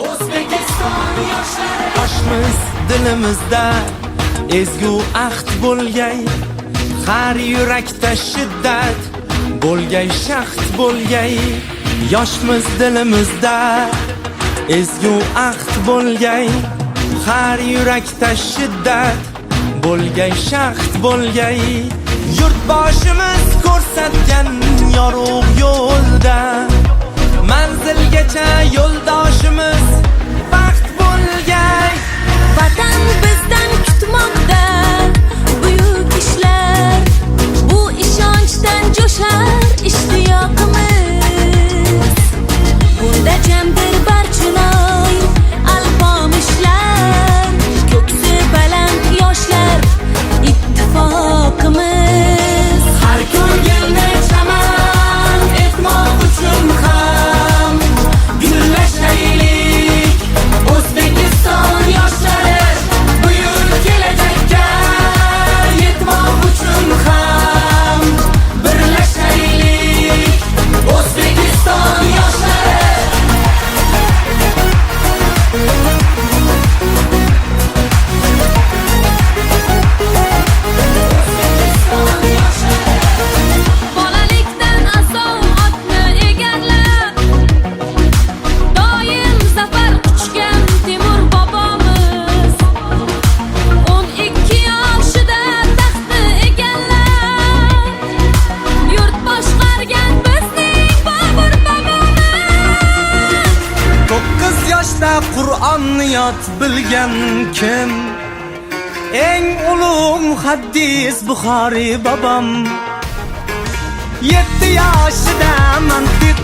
O'zbekiston yoshlari yoshmiz dilimizda ezgu ahd bo'lgay, har yurakda shiddat bo'lgay, shaxt bo'lgay. Yoshmiz dilimizda ezgu ahd bo'lgay, har yurakda shiddat bo'lgay, shaxt bo'lgay. Yurtboshimiz ko'rsatgan yorug' yo'lda manzilgacha yo'ldoshimiz baxt bo'lgay. Vatan bizdan kutmoqda buyuk ishlar, bu ishonchdan jo'shar ishtiyoqimiz. Bunda jamdir barchinoy alpomishlar, ko'ksi baland yoshlar ittifoqimiz. Har ko'ngilni chaman etmoq uchun ham gullashaylik. O'zbekiston yoshlari buyuk kelajakka yetmoq uchun ham birlashaylik. O'zbekiston yoshlari Bolalikdan asov otni egallab, doim zafar quchgan Temur bobomiz. 12 yoshida taxtni egallab, yurt boshqargan bizning Bobur bobomiz. 9 yoshda Qur'onni yod bilgan kim? Eng ulug' muhaddis Buxoriy bobom. 7 yoshida mantiq